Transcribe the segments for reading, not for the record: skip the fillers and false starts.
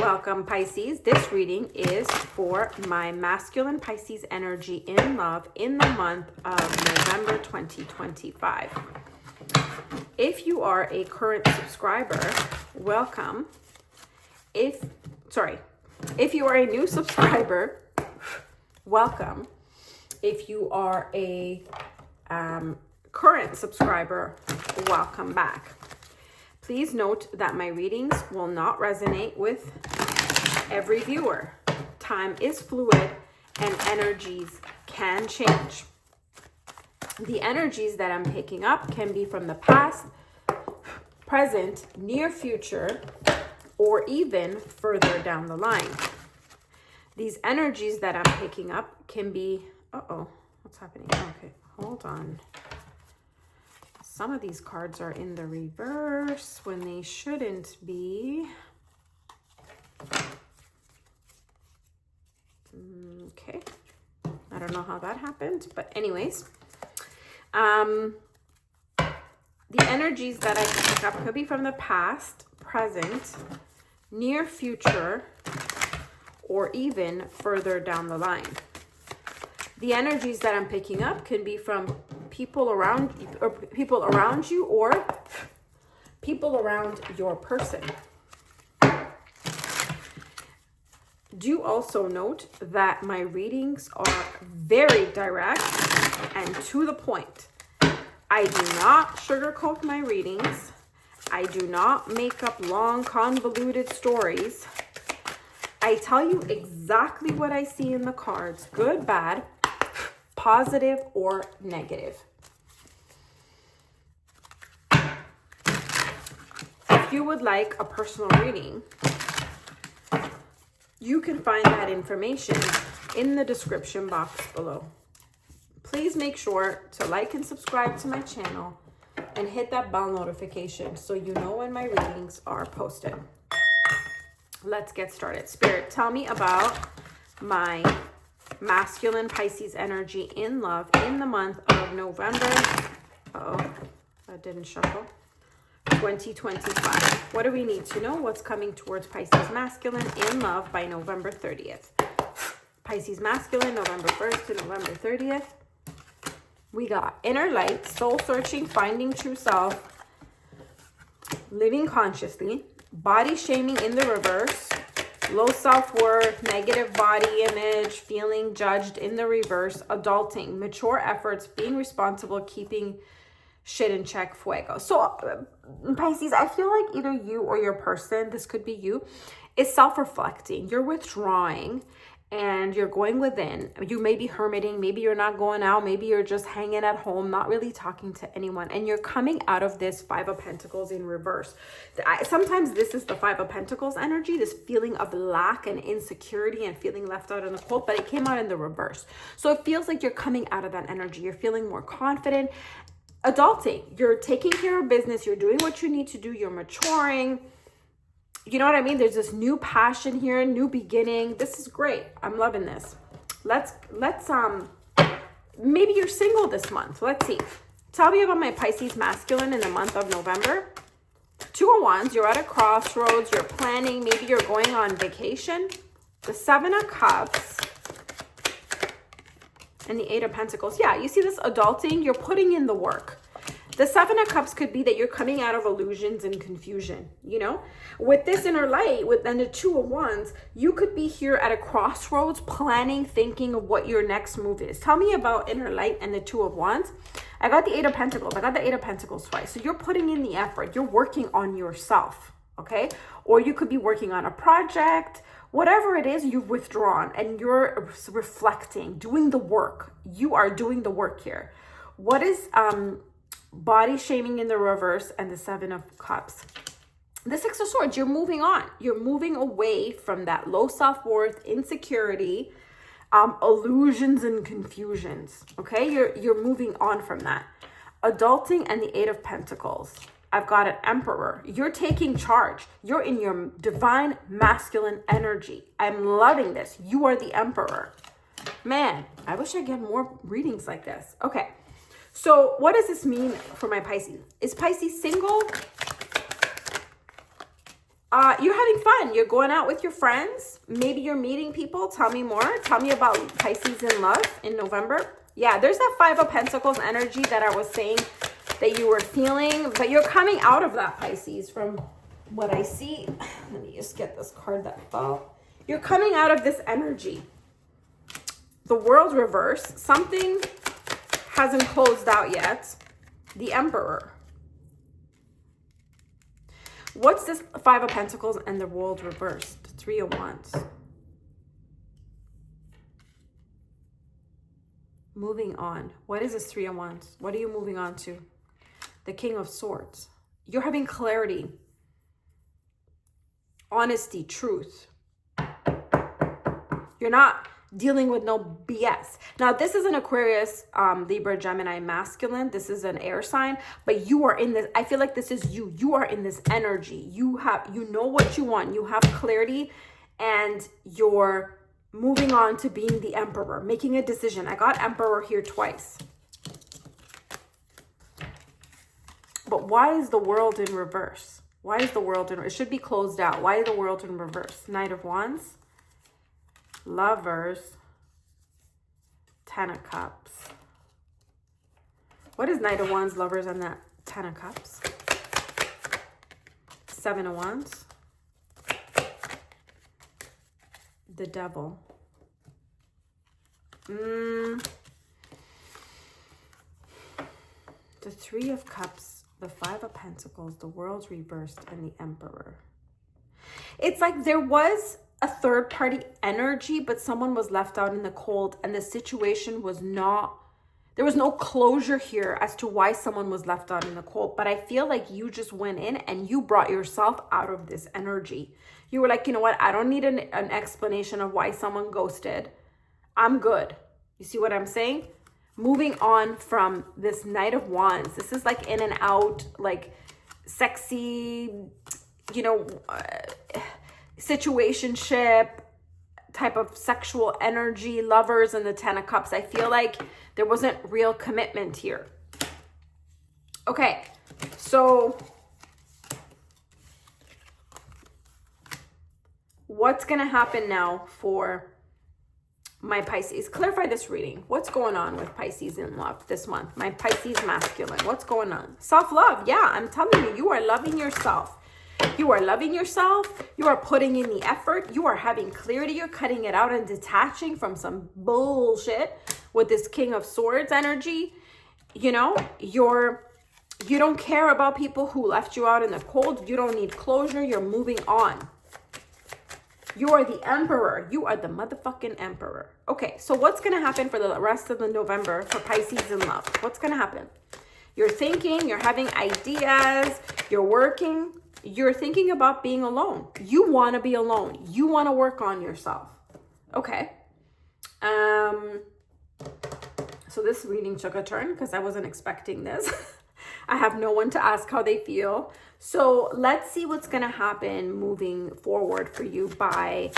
Welcome, Pisces. This reading is for my masculine Pisces energy in love in the month of November 2025. If you are a current subscriber, welcome. If you are a new subscriber, welcome. If you are a current subscriber, welcome back. Please note that my readings will not resonate with every viewer. Time is fluid and energies can change. The energies that I'm picking up can be from the past, present, near future, or even further down the line. These energies that I'm picking up can be, what's happening? Okay, hold on. Some of these cards are in the reverse when they shouldn't be. Okay. I don't know how that happened, but anyways. The energies that I can pick up could be from the past, present, near future, or even further down the line. The energies that I'm picking up can be from people around you or people around your person. Do also note that my readings are very direct and to the point. I do not sugarcoat my readings. I do not make up long, convoluted stories. I tell you exactly what I see in the cards, good, bad, positive, or negative. If you would like a personal reading, you can find that information in the description box below. Please make sure to like and subscribe to my channel and hit that bell notification so you know when my readings are posted. Let's get started. Spirit, tell me about my masculine Pisces energy in love in the month of November. That didn't shuffle. 2025. What do we need to know? What's coming towards Pisces masculine in love by November 30th? Pisces masculine, November 1st to November 30th. We got inner light, soul searching, finding true self, living consciously, body shaming in the reverse, low self-worth, negative body image, feeling judged in the reverse, adulting, mature efforts, being responsible, keeping shit in check, fuego. So Pisces, I feel like either you or your person, this could be you, is self-reflecting. You're withdrawing and you're going within. You may be hermiting, maybe you're not going out, maybe you're just hanging at home, not really talking to anyone, and you're coming out of this Five of Pentacles in reverse. Sometimes this is the Five of Pentacles energy, this feeling of lack and insecurity and feeling left out in the cold, but it came out in the reverse. So it feels like you're coming out of that energy. You're feeling more confident. Adulting, you're taking care of business, you're doing what you need to do, you're maturing. You know what I mean? There's this new passion here, new beginning. This is great. I'm loving this. Let's maybe you're single this month. Let's see. Tell me about my Pisces masculine in the month of November. Two of Wands, you're at a crossroads, you're planning, maybe you're going on vacation. The Seven of Cups and the Eight of Pentacles. Yeah, you see this adulting, you're putting in the work. The Seven of Cups could be that you're coming out of illusions and confusion, you know? With this inner light, and the Two of Wands, you could be here at a crossroads, planning, thinking of what your next move is. Tell me about inner light and the Two of Wands. I got the Eight of Pentacles. I got the Eight of Pentacles twice. So you're putting in the effort. You're working on yourself, okay? Or you could be working on a project. Whatever it is, you've withdrawn and you're reflecting, doing the work. You are doing the work here. What is body shaming in the reverse and the Seven of Cups? The Six of Swords, you're moving on. You're moving away from that low self-worth, insecurity, illusions and confusions, okay? You're moving on from that. Adulting and the Eight of Pentacles. I've got an Emperor. You're taking charge. You're in your divine masculine energy. I'm loving this. You are the Emperor. Man, I wish I get more readings like this. Okay. So what does this mean for my Pisces? Is Pisces single? You're having fun. You're going out with your friends. Maybe you're meeting people. Tell me more. Tell me about Pisces in love in November. Yeah, there's that Five of Pentacles energy that I was saying that you were feeling, but you're coming out of that, Pisces, from what I see. Let me just get this card that fell. You're coming out of this energy. The World reverse. Something hasn't closed out yet. The Emperor. What's this Five of Pentacles and the World reversed? Three of Wands. Moving on. What is this Three of Wands? What are you moving on to? The King of Swords. You're having clarity, honesty, truth. You're not dealing with no BS. Now, this is an Aquarius, Libra, Gemini, masculine. This is an air sign, but you are in this. I feel like this is you. You are in this energy. You know what you want. You have clarity, and you're moving on to being the Emperor, making a decision. I got Emperor here twice. But why is the World in reverse? Why is the World in, it should be closed out. Why is the World in reverse? Knight of Wands, Lovers, Ten of Cups. What is Knight of Wands, Lovers, and that Ten of Cups? Seven of Wands, the Devil. The Three of Cups, the Five of Pentacles, the World's reversed, and the Emperor. It's like there was a third party energy, but someone was left out in the cold, and the situation was not, there was no closure here as to why someone was left out in the cold. But I feel like you just went in and you brought yourself out of this energy. You were like, you know what? I don't need an explanation of why someone ghosted. I'm good. You see what I'm saying? Moving on from this Knight of Wands. This is like in and out, like sexy, you know, situationship type of sexual energy, Lovers, and the Ten of Cups. I feel like there wasn't real commitment here. Okay, so what's going to happen now for my Pisces? Clarify this reading. What's going on with Pisces in love this month? My Pisces masculine. What's going on? Self-love. Yeah, I'm telling you, you are loving yourself. You are loving yourself. You are putting in the effort. You are having clarity. You're cutting it out and detaching from some bullshit with this King of Swords energy. You know, you don't care about people who left you out in the cold. You don't need closure. You're moving on. You are the Emperor. You are the motherfucking Emperor. Okay, so what's going to happen for the rest of the November for Pisces in love? What's going to happen? You're thinking, you're having ideas, you're working, you're thinking about being alone. You want to be alone. You want to work on yourself. Okay. So this reading took a turn because I wasn't expecting this. I have no one to ask how they feel. So let's see what's going to happen moving forward for you by,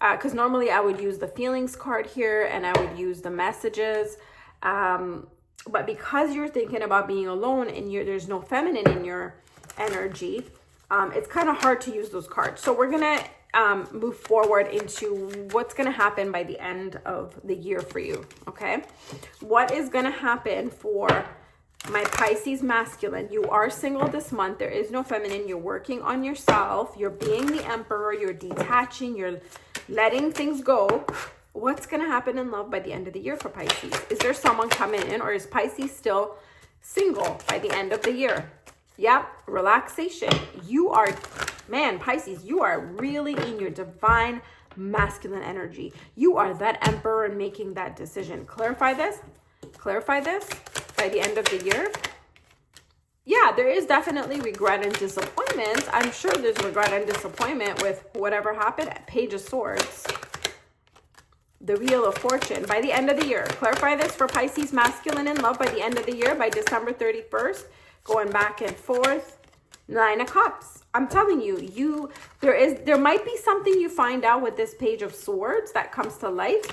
because normally I would use the feelings card here and I would use the messages. But because you're thinking about being alone and there's no feminine in your energy, it's kind of hard to use those cards. So we're going to move forward into what's going to happen by the end of the year for you. Okay. What is going to happen for my Pisces masculine? You are single this month. There is no feminine. You're working on yourself. You're being the Emperor. You're detaching. You're letting things go. What's going to happen in love by the end of the year for Pisces? Is there someone coming in, or is Pisces still single by the end of the year? Yep. Relaxation. You are, man, Pisces, you are really in your divine masculine energy. You are that Emperor and making that decision. Clarify this. Clarify this. By the end of the year, yeah, there is definitely regret and disappointment. I'm sure there's regret and disappointment with whatever happened. Page of Swords, the Wheel of Fortune. By the end of the year, clarify this for Pisces masculine in love by the end of the year, by December 31st, going back and forth. Nine of Cups. I'm telling you, there might be something you find out with this Page of Swords that comes to light.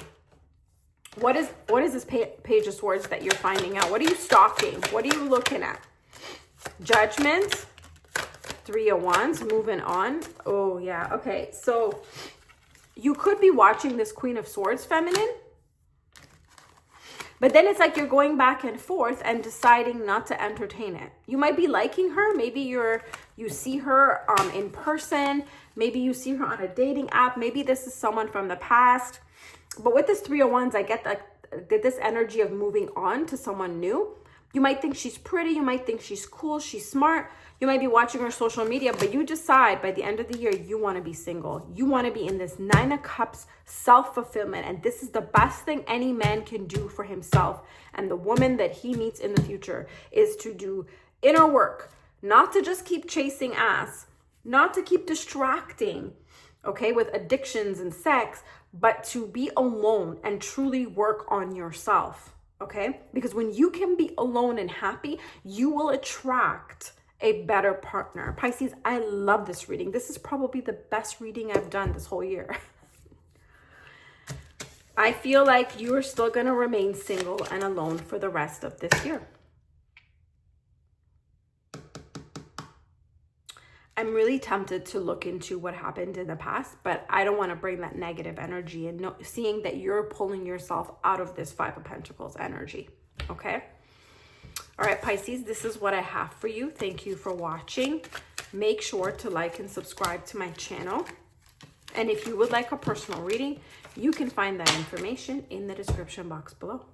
What is this Page of Swords that you're finding out? What are you stalking? What are you looking at? Judgment, Three of Wands, moving on. Oh, yeah. Okay, so you could be watching this Queen of Swords feminine, but then it's like you're going back and forth and deciding not to entertain it. You might be liking her. Maybe you see her in person. Maybe you see her on a dating app. Maybe this is someone from the past. But with this Three of Wands, I get this energy of moving on to someone new. You might think she's pretty. You might think she's cool. She's smart. You might be watching her social media, but you decide by the end of the year, you want to be single. You want to be in this Nine of Cups self-fulfillment. And this is the best thing any man can do for himself. And the woman that he meets in the future is to do inner work, not to just keep chasing ass, not to keep distracting, okay, with addictions and sex, but to be alone and truly work on yourself, okay? Because when you can be alone and happy, you will attract a better partner. Pisces, I love this reading. This is probably the best reading I've done this whole year. I feel like you are still going to remain single and alone for the rest of this year. I'm really tempted to look into what happened in the past, but I don't want to bring that negative energy and seeing that you're pulling yourself out of this Five of Pentacles energy, okay? All right, Pisces, this is what I have for you. Thank you for watching. Make sure to like and subscribe to my channel. And if you would like a personal reading, you can find that information in the description box below.